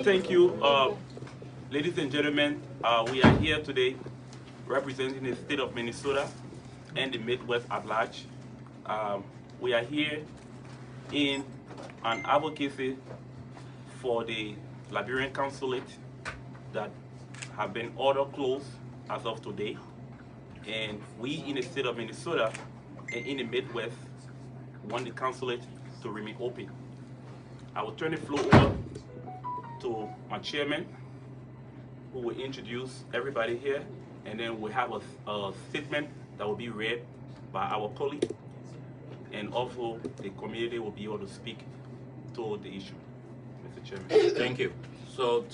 thank you, ladies and gentlemen. We are here today representing the state of Minnesota and the Midwest at large. We are here in an advocacy for the Liberian consulate that have been ordered closed as of today. And we in the state of Minnesota and in the Midwest want the consulate to remain open. I will turn the floor over to my chairman, who will introduce everybody here, and then we'll have a statement that will be read by our colleague, and also the community will be able to speak to the issue. Mr. Chairman. Thank you. So,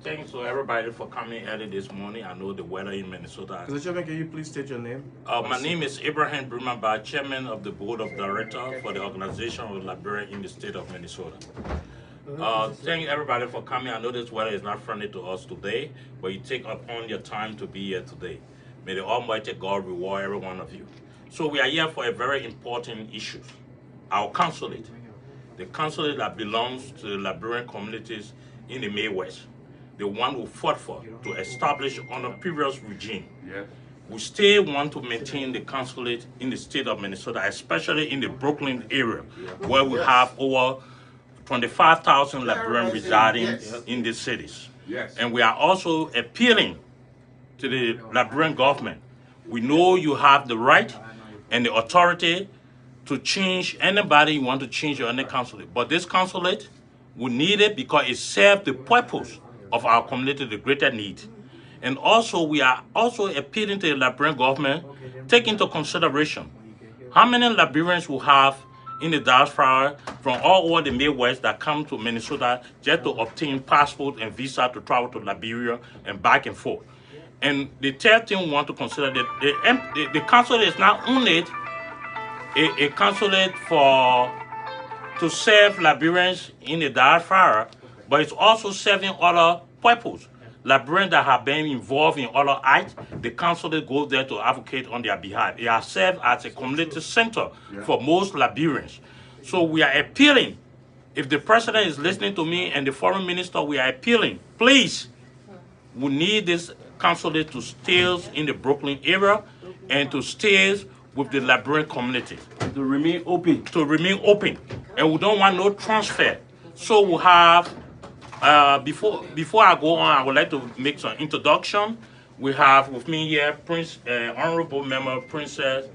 thanks to everybody for coming early this morning. I know the weather in Minnesota. Mr. Chairman, can you please state your name? My name is Abraham Brumaba, Chairman of the Board of Directors for the Organization of Liberia in the state of Minnesota. Thank everybody for coming. I know this weather is not friendly to us today, but you take upon your time to be here today. May the Almighty God reward every one of you. So we are here for a very important issue. Our consulate, the consulate that belongs to the Liberian communities in the Midwest, the one who fought for to establish on a previous regime. Yeah. We still want to maintain the consulate in the state of Minnesota, especially in the Brooklyn area, where we have over 25,000 Liberians residing in the cities. Yes. And we are also appealing to the Liberian government. We know you have the right and the authority to change anybody you want to change your any consulate. But this consulate, we need it because it serves the purpose of our community, the greater need. And also, we are also appealing to the Liberian government, take into consideration how many Liberians will have in the diaspora from all over the Midwest that come to Minnesota just to obtain passport and visa to travel to Liberia and back and forth. And the third thing we want to consider that the consulate is not only a consulate to serve Liberians in the diaspora, but it's also serving other purposes. Liberians that have been involved in other acts, the consulate goes there to advocate on their behalf. It has served as a community center for most Liberians. So we are appealing, if the president is listening to me and the foreign minister, we are appealing, please, we need this consulate to stay in the Brooklyn area and to stay with the Liberian community. To remain open. To remain open. And we don't want no transfer. So we have before I go on, I would like to make some introduction. We have with me here Honorable Member Princess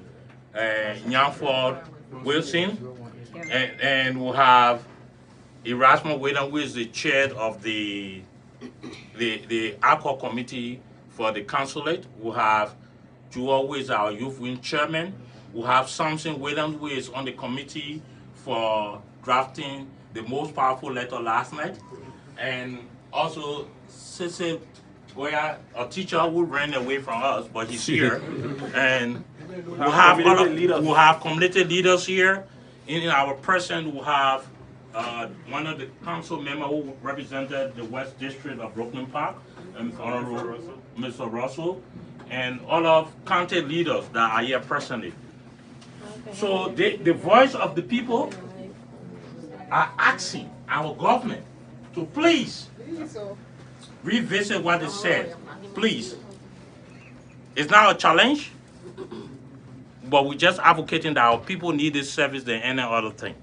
Nyanford Wilson, and we have Erasmus Whedon, who is the chair of the ACOR committee for the consulate. We have Jewel, who is our youth wing chairman. We have Samson Whedon, who is on the committee for drafting the most powerful letter last night. And also Sisse Goya, a teacher who ran away from us, but he's here. And we have community leaders here. In our present, we have one of the council members who represented the West District of Brooklyn Park, Honorable Mr. Russell, and all of county leaders that are here presently. So the voice of the people are asking our government to please revisit what it said. Please. It's not a challenge, but we're just advocating that our people need this service than any other thing.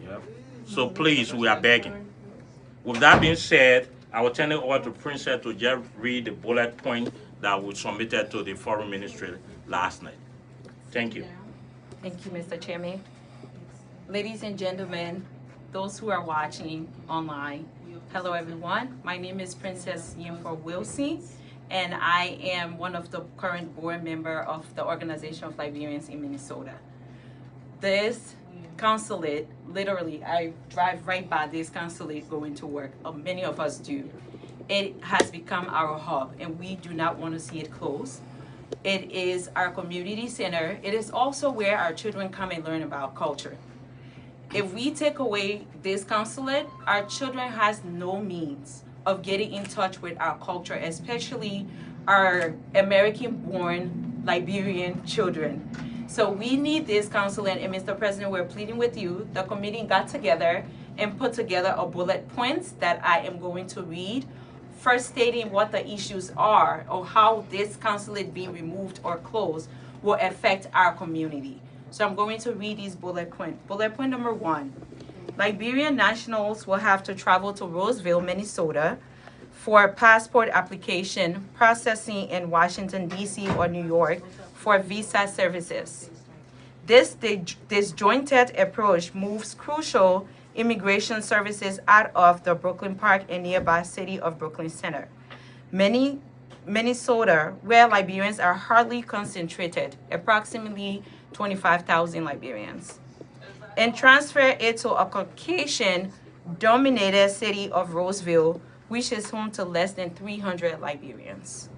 So please, we are begging. With that being said, I will turn it over to Princess to just read the bullet point that was submitted to the Foreign Ministry last night. Thank you. Thank you, Mr. Chairman. Ladies and gentlemen, those who are watching online, hello everyone. My name is Princess Nyanford Wilson, and I am one of the current board member of the Organization of Liberians in Minnesota. This consulate, literally, I drive right by this consulate going to work. Many of us do. It has become our hub, and we do not want to see it close. It is our community center. It is also where our children come and learn about culture. If we take away this consulate, our children has no means of getting in touch with our culture, especially our American-born Liberian children. So we need this consulate, and Mr. President, we're pleading with you. The committee got together and put together a bullet points that I am going to read first stating what the issues are or how this consulate being removed or closed will affect our community. So I'm going to read these bullet points. Bullet point number 1, Liberian nationals will have to travel to Roseville, Minnesota for passport application processing in Washington, D.C. or New York for visa services. This disjointed approach moves crucial immigration services out of the Brooklyn Park and nearby city of Brooklyn Center. Minnesota, where Liberians are hardly concentrated, approximately 25,000 Liberians, and transfer it to a Caucasian-dominated city of Roseville, which is home to less than 300 Liberians.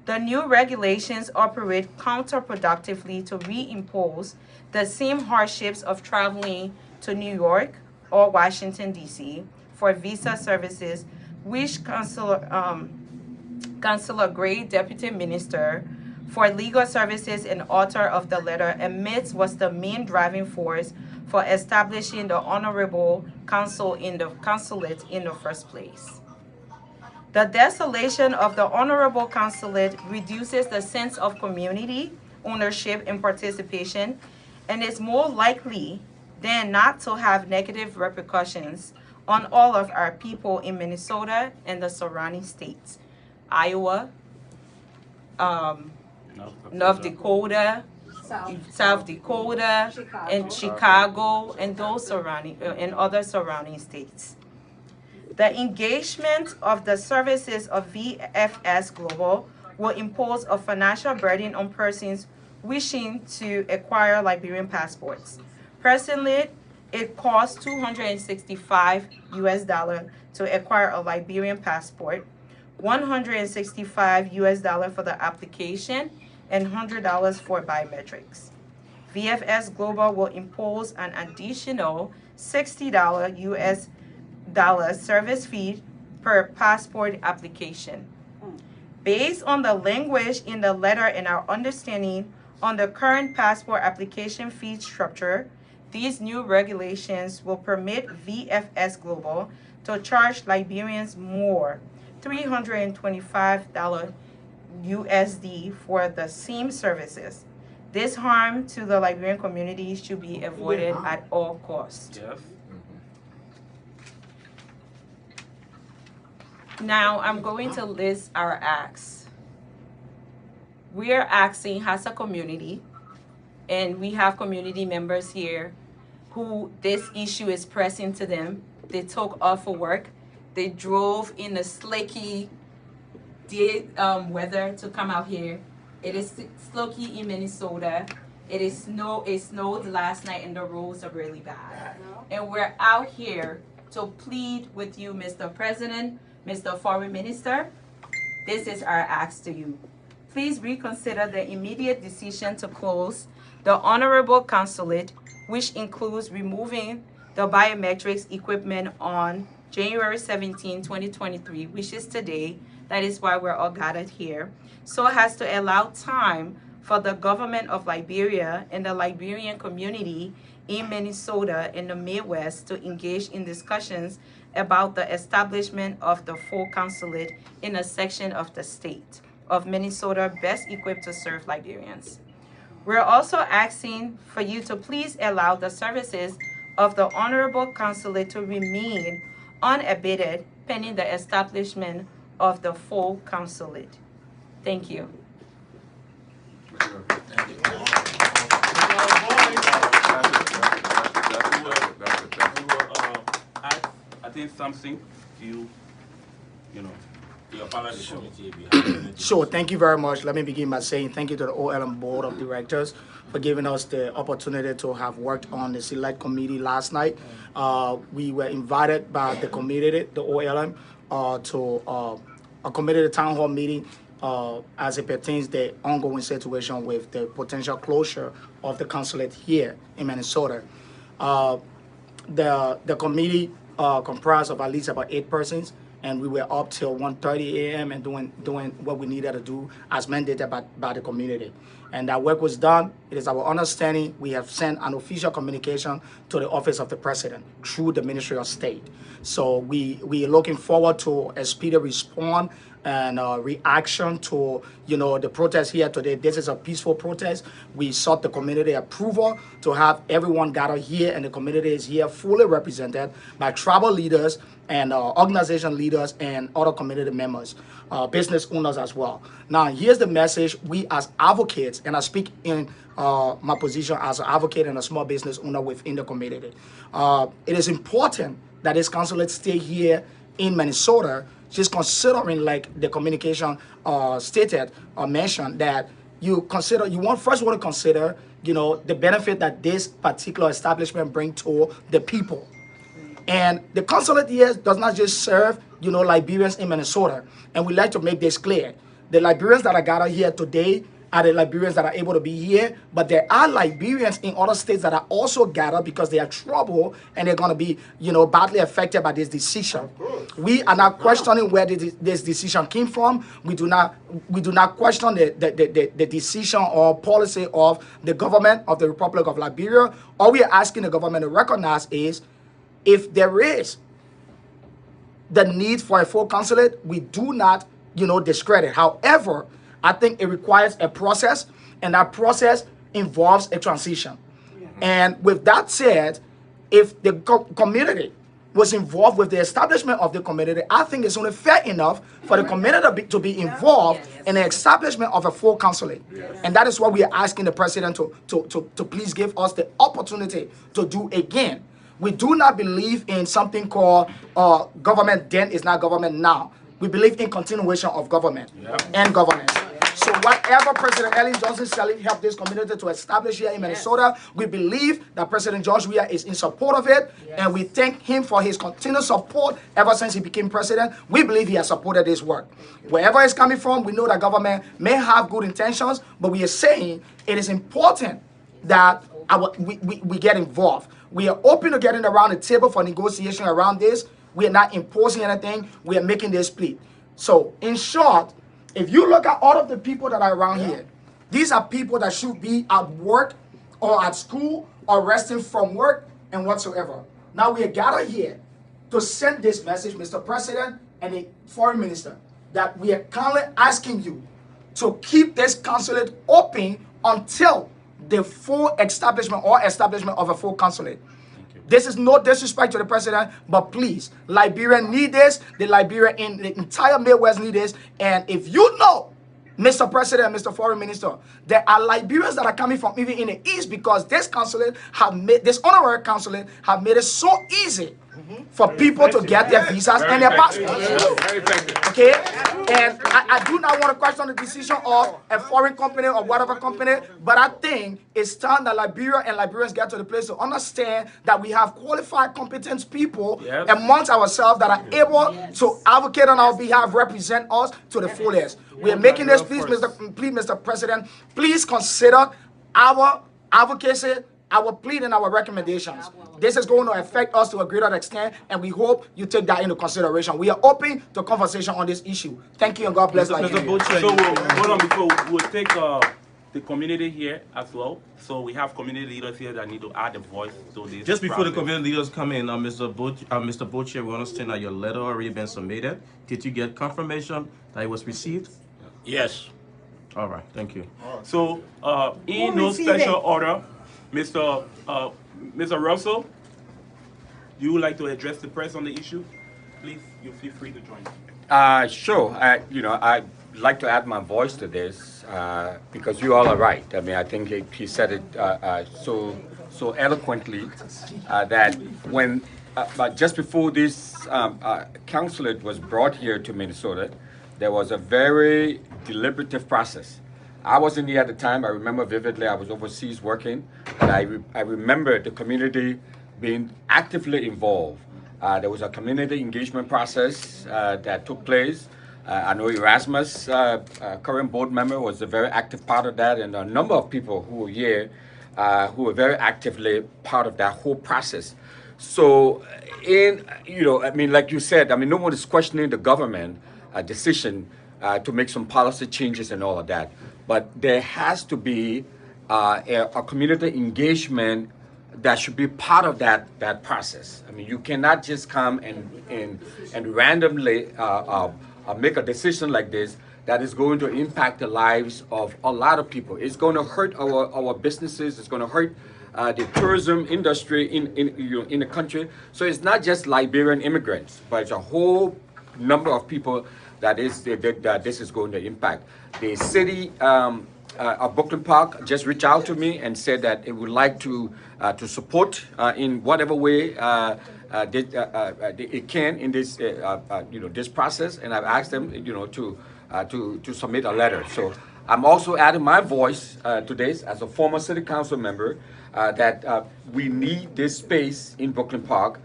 The new regulations operate counterproductively to reimpose the same hardships of traveling to New York or Washington, D.C. for visa services, which Councilor Gray, Deputy Minister for Legal Services and author of the letter, admits was the main driving force for establishing the Honorable Consulate in the first place. The desolation of the Honorable Consulate reduces the sense of community, ownership, and participation, and is more likely than not to have negative repercussions on all of our people in Minnesota and the surrounding states, Iowa, North Dakota, South Dakota, and Chicago, and those surrounding and other surrounding states. The engagement of the services of VFS Global will impose a financial burden on persons wishing to acquire Liberian passports. Presently, it costs $265 to acquire a Liberian passport, $165 for the application, and $100 for biometrics. VFS Global will impose an additional $60 service fee per passport application. Based on the language in the letter and our understanding on the current passport application fee structure, these new regulations will permit VFS Global to charge Liberians more, $325 for the same services. This harm to the Liberian community should be avoided at all costs. Yes. Now I'm going to list our acts. We are acting as a community, and we have community members here who this issue is pressing to them. They took off for work. They drove in the slicky weather to come out here. It is slicky in Minnesota. It snowed last night and the roads are really bad. And we're out here to plead with you, Mr. President, Mr. Foreign Minister. This is our ask to you. Please reconsider the immediate decision to close the Honorable Consulate, which includes removing the biometrics equipment on January 17, 2023, which is today. That is why we're all gathered here, so as to allow time for the government of Liberia and the Liberian community in Minnesota and the Midwest to engage in discussions about the establishment of the full consulate in a section of the state of Minnesota best equipped to serve Liberians. We're also asking for you to please allow the services of the Honorable Consulate to remain unabated pending the establishment of the full consulate. Thank you. I think something you know. Sure, thank you very much. Let me begin by saying thank you to the OLM Board of Directors for giving us the opportunity to have worked on the select committee last night. We were invited by the committee, the OLM, to a committee town hall meeting as it pertains to the ongoing situation with the potential closure of the consulate here in Minnesota. The committee comprised of at least about 8 persons. and we were up till 1:30 a.m. and doing what we needed to do as mandated by the community. And that work was done. It is our understanding we have sent an official communication to the Office of the President through the Ministry of State. So we are looking forward to a speedy response and reaction to the protest here today. This is a peaceful protest. We sought the community approval to have everyone gather here, and the community is here fully represented by tribal leaders and organization leaders and other community members, business owners as well. Now, here's the message we as advocates, and I speak in my position as an advocate and a small business owner within the community. It is important that this consulate stay here in Minnesota, just considering, like the communication stated or mentioned, that you first want to consider, the benefit that this particular establishment bring to the people. And the consulate here does not just serve, Liberians in Minnesota. And we like to make this clear. The Liberians that are gathered here today are the Liberians that are able to be here, but there are Liberians in other states that are also gathered because they are troubled and they're going to be, badly affected by this decision. We are not questioning where this decision came from. We do not question the decision or policy of the government of the Republic of Liberia. All we are asking the government to recognize is, if there is the need for a full consulate, we do not, discredit. However, I think it requires a process, and that process involves a transition. Yeah. And with that said, if the community was involved with the establishment of the community, I think it's only fair enough for the community to be involved in the establishment of a full consulate. Yes. And that is what we are asking the president to please give us the opportunity to do again. We do not believe in something called government then is not government now. We believe in continuation of government and governance. So whatever President Ellen Johnson Sirleaf helped this community to establish here in Minnesota, we believe that President George Weah is in support of it, and we thank him for his continued support ever since he became president. We believe he has supported this work. Wherever it's coming from, we know that government may have good intentions, but we are saying it is important that we get involved. We are open to getting around the table for negotiation around this. We are not imposing anything. We are making this plea. So, in short, if you look at all of the people that are around here, these are people that should be at work or at school or resting from work and whatsoever. Now we are gathered here to send this message, Mr. President and the Foreign Minister, that we are kindly asking you to keep this consulate open until the full establishment of a full consulate. This is no disrespect to the president, but please, Liberia need this. The Liberia in the entire Midwest need this. And if you know, Mr. President and Mr. Foreign Minister, there are Liberians that are coming from even in the East because this consulate have made, this honorary consulate have made it so easy for people to get their visas and their passports. Okay? And I do not want to question the decision of a foreign company or whatever company, but I think it's time that Liberia and Liberians get to the place to understand that we have qualified, competent people amongst ourselves that are able to advocate on our behalf, represent us to the fullest. We are making this, please, Mr. President, please consider our advocacy, our plea, and our recommendations. This is going to affect us to a greater extent, and we hope you take that into consideration. We are open to conversation on this issue. Thank you, and God bless Liberia. So hold on, before we'll take the community here as well. So we have community leaders here that need to add a voice to this. Just before the community leaders come in, Mr. Boucher, we understand that your letter already been submitted. Did you get confirmation that it was received? Yes. All right, thank you. So in no special order, Mr. Russell, you would like to address the press on the issue? Please, you feel free to join. Sure. I'd like to add my voice to this because you all are right. I mean, I think he said it so eloquently that when just before this consulate was brought here to Minnesota, there was a very deliberative process. I wasn't here at the time. I remember vividly. I was overseas working, and I remember the community being actively involved. There was a community engagement process that took place. I know Erasmus, current board member, was a very active part of that, and a number of people who were here who were very actively part of that whole process. So, I mean, like you said, I mean, no one is questioning the government decision to make some policy changes and all of that. But there has to be a community engagement that should be part of that process. I mean, you cannot just come and randomly make a decision like this that is going to impact the lives of a lot of people. It's going to hurt our businesses. It's going to hurt the tourism industry in the country. So it's not just Liberian immigrants, but it's a whole number of people that this is going to impact. The city of Brooklyn Park just reached out to me and said that it would like to support in whatever way it can in this this process, and I've asked them to submit a letter. So I'm also adding my voice to this as a former city council member that we need this space in Brooklyn Park,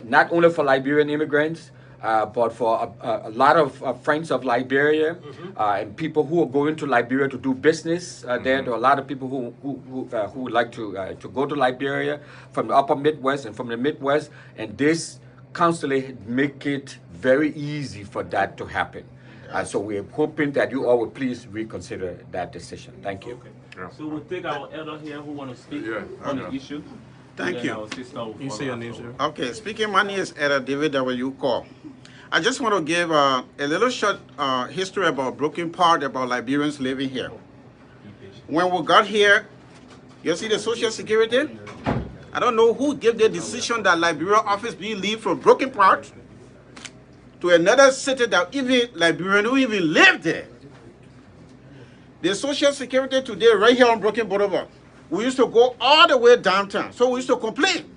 not only for Liberian immigrants, but for a lot of friends of Liberia and people who are going to Liberia to do business. There are a lot of people who would like to go to Liberia from the upper Midwest and from the Midwest, and this council make it very easy for that to happen. So we're hoping that you all will please reconsider that decision. Thank you. Okay. So we'll take our elder here who want to speak on the issue. Thank you. You say your name, sir? Okay, speaking, my name is Elder David W. Call. I just want to give a little short history about Brooklyn Park, about Liberians living here. When we got here, you see the Social Security? I don't know who gave the decision that Liberian office be leave from Brooklyn Park to another city that even Liberian who even live there. The Social Security today right here on Brooklyn Boulevard. We used to go all the way downtown, so we used to complain.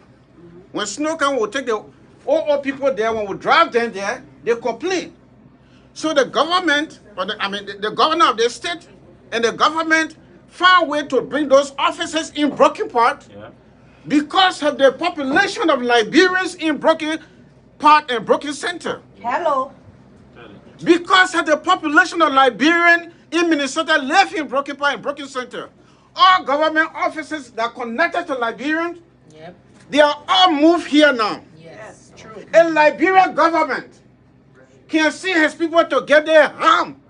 When snow comes, we'll take the old people there. When we drive them there, they complain. So the government, the governor of the state and the government found a way to bring those offices in Brooklyn Park because of the population of Liberians in Brooklyn Park and Brooklyn Center. Hello. Because of the population of Liberian in Minnesota live in Brooklyn Park and Brooklyn Center. All government offices that are connected to Liberians, they are all moved here now. Yes, true. A Liberian government can see his people to get their harm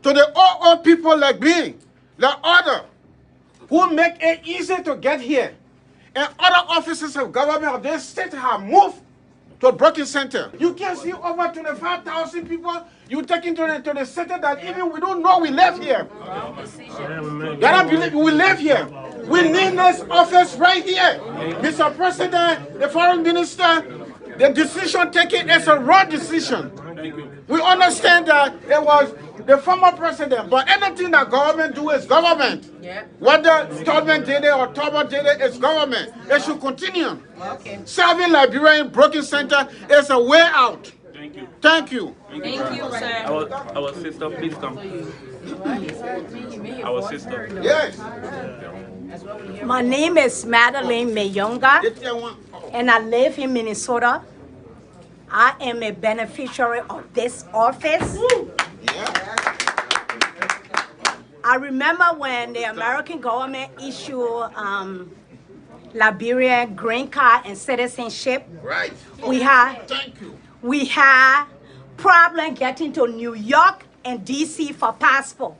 to the old people like me, like other, who make it easy to get here. And other offices of government of this state have moved to Brooklyn Center. You can see over 25,000 people you take into the center that even we don't know we live here. They don't believe we live here. We need this office right here. Mr. President, the foreign minister, the decision taken is a wrong decision. We understand that it was the former president, but anything that government do is government. Whether Stallman did it or Talbot did it, it's government. It should continue. Serving Liberia in Brooklyn Center is a way out. Thank you. Thank you. Thank you, sir. Our sister, please come. Our sister. Yes. My name is Madeline Mayonga, and I live in Minnesota. I am a beneficiary of this office. I remember when the American government issued Liberian green card and citizenship. Right. We had problem getting to New York and DC for passport.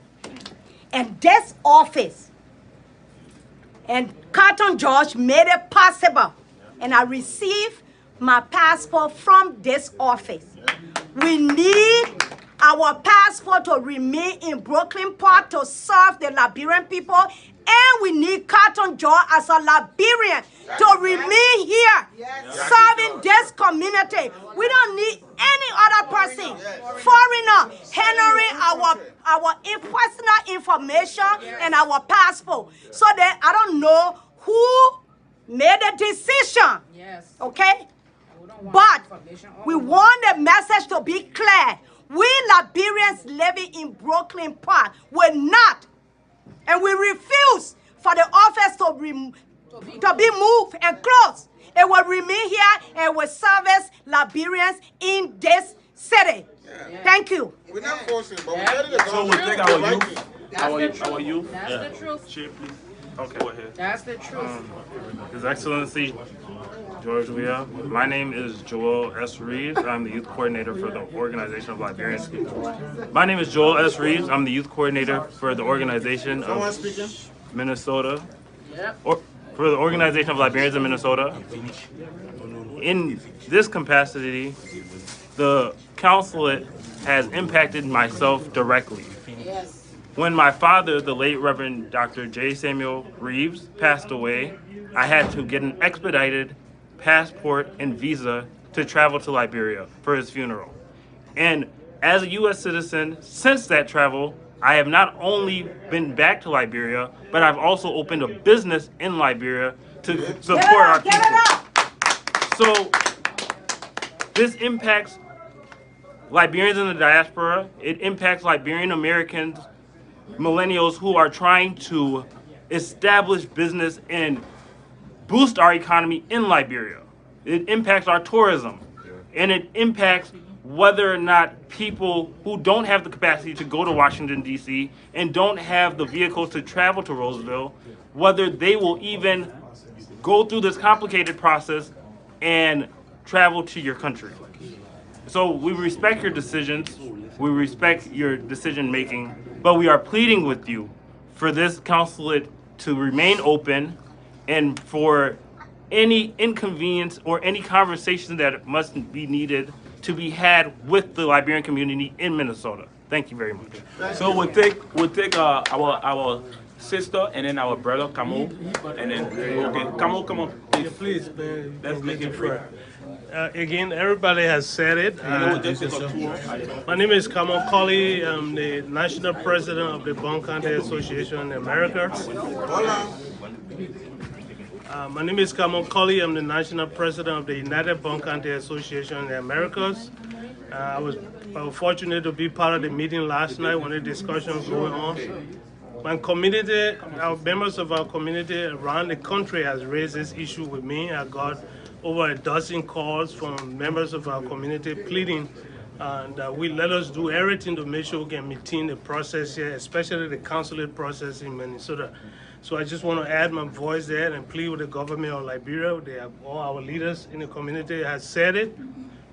And this office and Carlton George made it possible. And I received my passport from this office. We need our passport to remain in Brooklyn Park to serve the Liberian people, and we need Carlton George as a Liberian to remain here, serving this community. We don't need any other person, foreigner, handling our personal information and our passport. So that I don't know who made the decision. Okay? But we want the message to be clear. We Liberians living in Brooklyn Park will not, and we refuse for the office to be moved and closed. It will remain here and will service Liberians in this city. Thank you. We're not forcing, but we're ready to go. So we'll take our youth. Our youth. That's the truth. Chair, please. Okay. Go ahead. That's the truth. His Excellency George Weah, my name is Joel S. Reeves. I'm the youth coordinator for the Organization of Liberians. My name is Joel S. Reeves. I'm the youth coordinator for the Organization of Minnesota. Or, for the Organization of Liberians in Minnesota. In this capacity, the consulate has impacted myself directly. Yes. When my father, the late Reverend Dr. J. Samuel Reeves, passed away, I had to get an expedited passport and visa to travel to Liberia for his funeral. And as a U.S. citizen, since that travel, I have not only been back to Liberia, but I've also opened a business in Liberia to support our people. So this impacts Liberians in the diaspora. It impacts Liberian Americans, millennials who are trying to establish business and boost our economy in Liberia. It impacts our tourism, and it impacts whether or not people who don't have the capacity to go to Washington, D.C. and don't have the vehicles to travel to Roseville, whether they will even go through this complicated process and travel to your country. So we respect your decisions, we respect your decision making, but we are pleading with you for this consulate to remain open and for any inconvenience or any conversation that must be needed to be had with the Liberian community in Minnesota. Thank you very much. So we'll take our sister and then our brother Camo, and then okay, Camo, come on, please. Let's make it free. Again, everybody has said it. My name is Kamal Colley. I'm the national president of the Bond County Association in America. My name is Kamal Colley. I'm the national president of the United Bond County Association in the Americas. I was fortunate to be part of the meeting last night when the discussion was going on. My community, our members of our community around the country has raised this issue with me. I got over a dozen calls from members of our community pleading that we let us do everything to make sure we can maintain the process here, especially the consulate process in Minnesota. So I just want to add my voice there and plead with the government of Liberia. They have, all our leaders in the community has said it,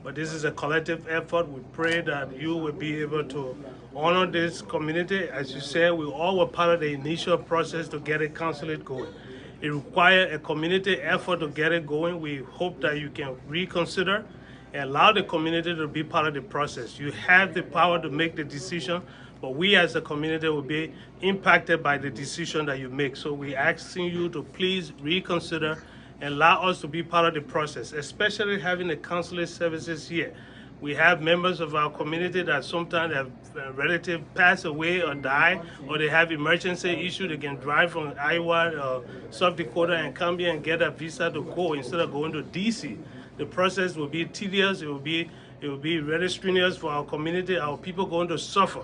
but this is a collective effort. We pray that you will be able to honor this community. As you said, we all were part of the initial process to get a consulate going. It requires a community effort to get it going. We hope that you can reconsider and allow the community to be part of the process. You have the power to make the decision, but we as a community will be impacted by the decision that you make. So we're asking you to please reconsider and allow us to be part of the process, especially having the consulate services here. We have members of our community that sometimes have relatives pass away or die, or they have emergency issue. They can drive from Iowa or South Dakota and come here and get a visa to go instead of going to DC. The process will be tedious. It will be very strenuous for our community. Our people going to suffer.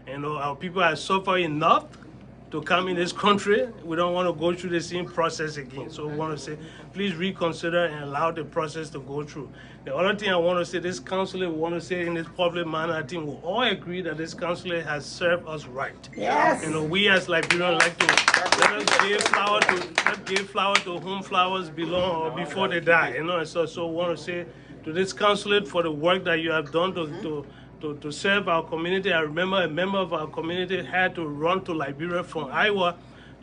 You know, our people have suffered enough to come in this country. We don't want to go through the same process again. So we want to say, please reconsider and allow the process to go through. The other thing I want to say, this consulate, we want to say in this public manner, I think we all agree that this consulate has served us right. Yes. You know, we as Liberians like to let us give flower to whom flowers belong or before they die. You know, and so we want to say to this consulate for the work that you have done to serve our community. I remember a member of our community had to run to Liberia from Iowa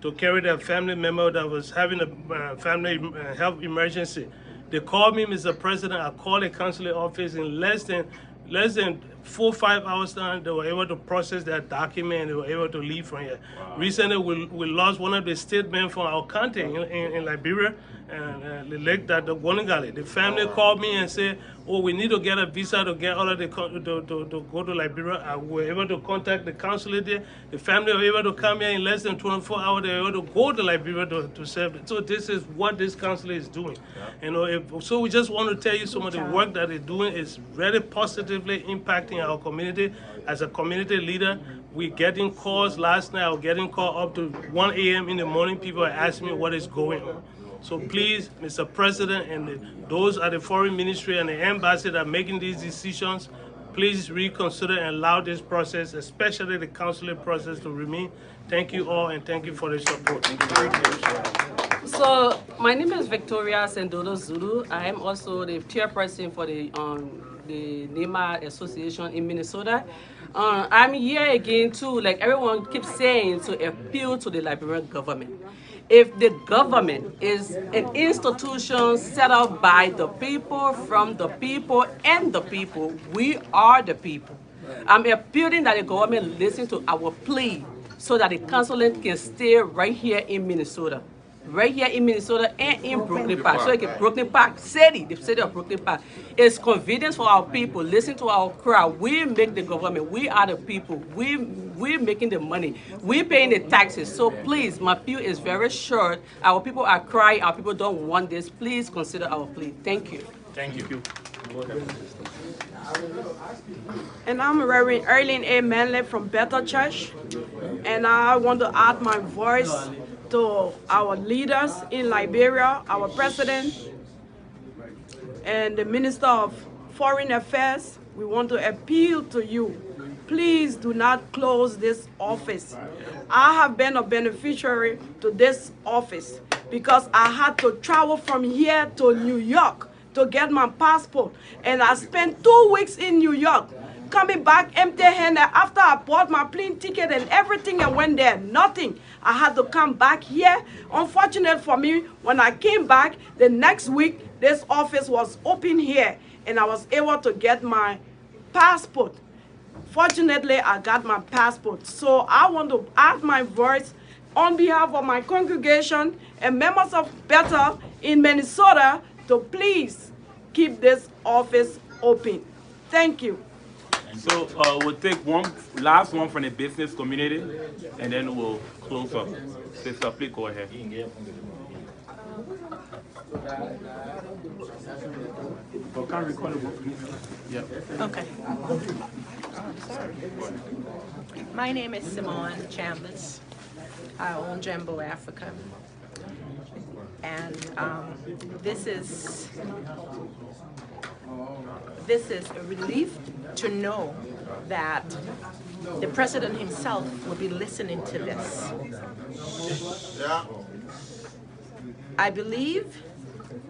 to carry their family member that was having a family health emergency. They called me, Mr. President. I called the consulate office in less than 4 or 5 hours time. They were able to process that document and they were able to leave from here. Wow. Recently, we lost one of the statemen from our county in Liberia, and the lake that the Wonigali. The family called me and said, "Oh, we need to get a visa to get all of the to go to Liberia." We were able to contact the consulate there. The family were able to come here in less than 24 hours. They were able to go to Liberia to serve it. So this is what this consulate is doing. Yeah. You know, so we just want to tell you some of the work that they're doing is very positively impacting our community. As a community leader, we're getting calls. Last night, I was getting called up to 1 a.m. in the morning. People are asking me what is going on. So please, Mr. President, and those at the foreign ministry and the embassy that are making these decisions, please reconsider and allow this process, especially the counseling process, to remain. Thank you all, and thank you for the support. So my name is Victoria Sendodo Zulu. I am also the chairperson for the NEMA Association in Minnesota. I'm here again too, like everyone keeps saying, to appeal to the Liberian government. If the government is an institution set up by the people, from the people, and the people, we are the people. I'm appealing that the government listen to our plea so that the counseling can stay right here in Minnesota. Right here in Minnesota and in Brooklyn Park. So like Brooklyn Park City, the city of Brooklyn Park, is convenience for our people. Listen to our crowd. We make the government. We are the people. We're making the money. We're paying the taxes. So please, my appeal is very short. Our people are crying. Our people don't want this. Please consider our plea. Thank you. Thank you. And I'm Reverend Erling A. Manley from Bethel Church. And I want to add my voice to our leaders in Liberia, our president, and the Minister of Foreign Affairs. We want to appeal to you. Please do not close this office. I have been a beneficiary to this office because I had to travel from here to New York to get my passport. And I spent 2 weeks in New York, coming back empty-handed after I bought my plane ticket and everything and went there, nothing. I had to come back here. Unfortunate for me, when I came back, the next week, this office was open here, and I was able to get my passport. Fortunately, I got my passport. So I want to add my voice on behalf of my congregation and members of Bethel in Minnesota to please keep this office open. Thank you. So we'll take one last one from the business community, and then we'll close up. Sister, please go ahead. Okay. My name is Simone Chambers. I own Jambo Africa. And this is a relief to know that the president himself will be listening to this. I believe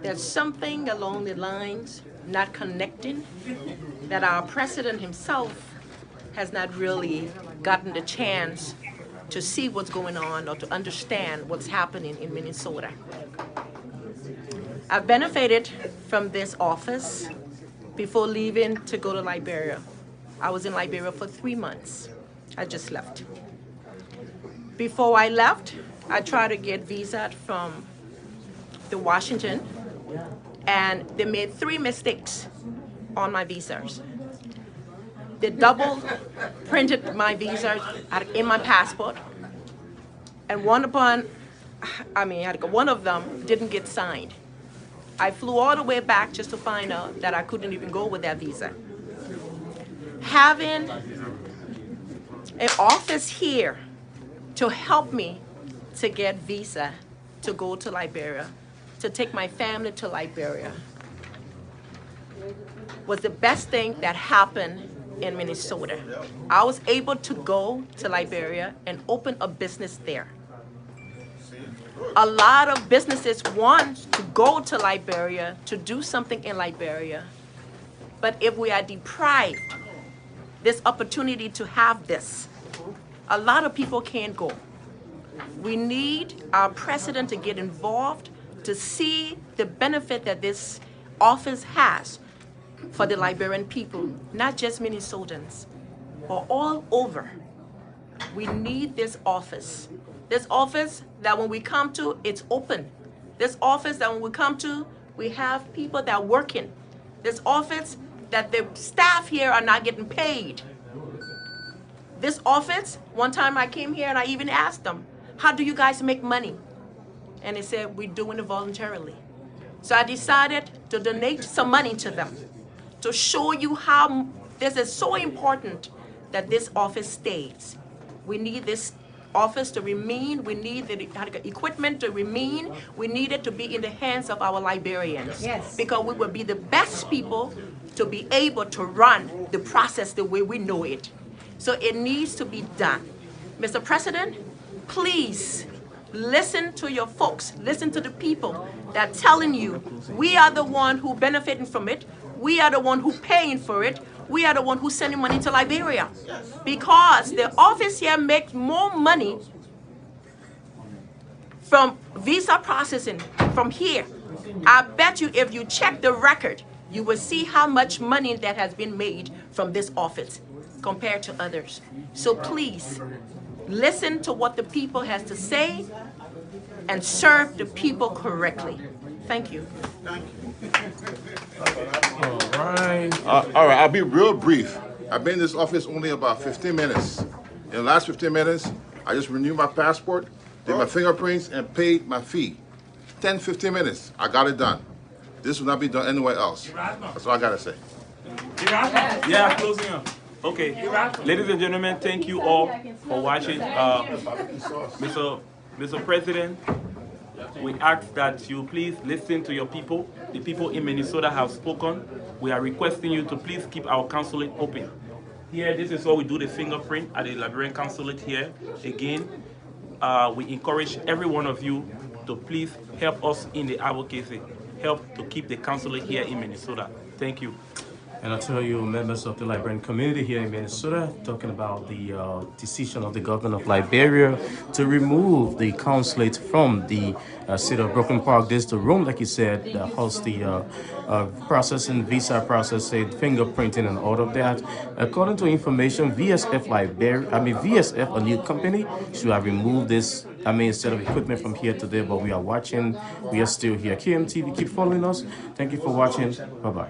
there's something along the lines not connecting, that our president himself has not really gotten the chance to see what's going on or to understand what's happening in Minnesota. I've benefited from this office before leaving to go to Liberia. I was in Liberia for 3 months. I just left. Before I left, I tried to get visa from the Washington, and they made 3 mistakes on my visas. They double printed my visa in my passport, and one of them didn't get signed. I flew all the way back just to find out that I couldn't even go with that visa. Having an office here to help me to get visa to go to Liberia, to take my family to Liberia, was the best thing that happened in Minnesota. I was able to go to Liberia and open a business there. A lot of businesses want to go to Liberia to do something in Liberia, but if we are deprived this opportunity to have this, a lot of people can't go. We need our president to get involved to see the benefit that this office has for the Liberian people, not just Minnesotans, but all over. We need this office. This office that when we come to, it's open. This office that when we come to, we have people that are working. This office that the staff here are not getting paid. This office, one time I came here and I even asked them, how do you guys make money? And they said, we're doing it voluntarily. So I decided to donate some money to them to show you how this is so important that this office stays. We need this office to remain. We need the equipment to remain. We need it to be in the hands of our librarians. Yes. Because we will be the best people to be able to run the process the way we know it. So it needs to be done. Mr. President, please listen to your folks. Listen to the people that are telling you we are the one who benefiting from it. We are the one who paying for it. We are the one who's sending money to Liberia. Because the office here makes more money from visa processing from here. I bet you if you check the record, you will see how much money that has been made from this office compared to others. So please, listen to what the people has to say and serve the people correctly. Thank you. All right. All right, I'll be real brief. I've been in this office only about 15 minutes. In the last 15 minutes, I just renewed my passport, did my fingerprints, and paid my fee. 10, 15 minutes, I got it done. This will not be done anywhere else. That's all I gotta say. Yeah, closing up. Okay, ladies and gentlemen, thank you all for watching. Mr. President, we ask that you please listen to your people. The people in Minnesota have spoken. We are requesting you to please keep our consulate open. Here, this is where we do the fingerprint at the Liberian consulate here. Again, we encourage every one of you to please help us in the advocacy. Help to keep the consulate here in Minnesota. Thank you. And I tell you, members of the Liberian community here in Minnesota, talking about the decision of the government of Liberia to remove the consulate from the city of Brooklyn Park. This is the room, like you said, that hosts the processing, visa processing, fingerprinting, and all of that. According to information, VSF VSF, a new company, should have removed this, instead of equipment from here today, but we are watching. We are still here. KMTV, keep following us. Thank you for watching. Bye-bye.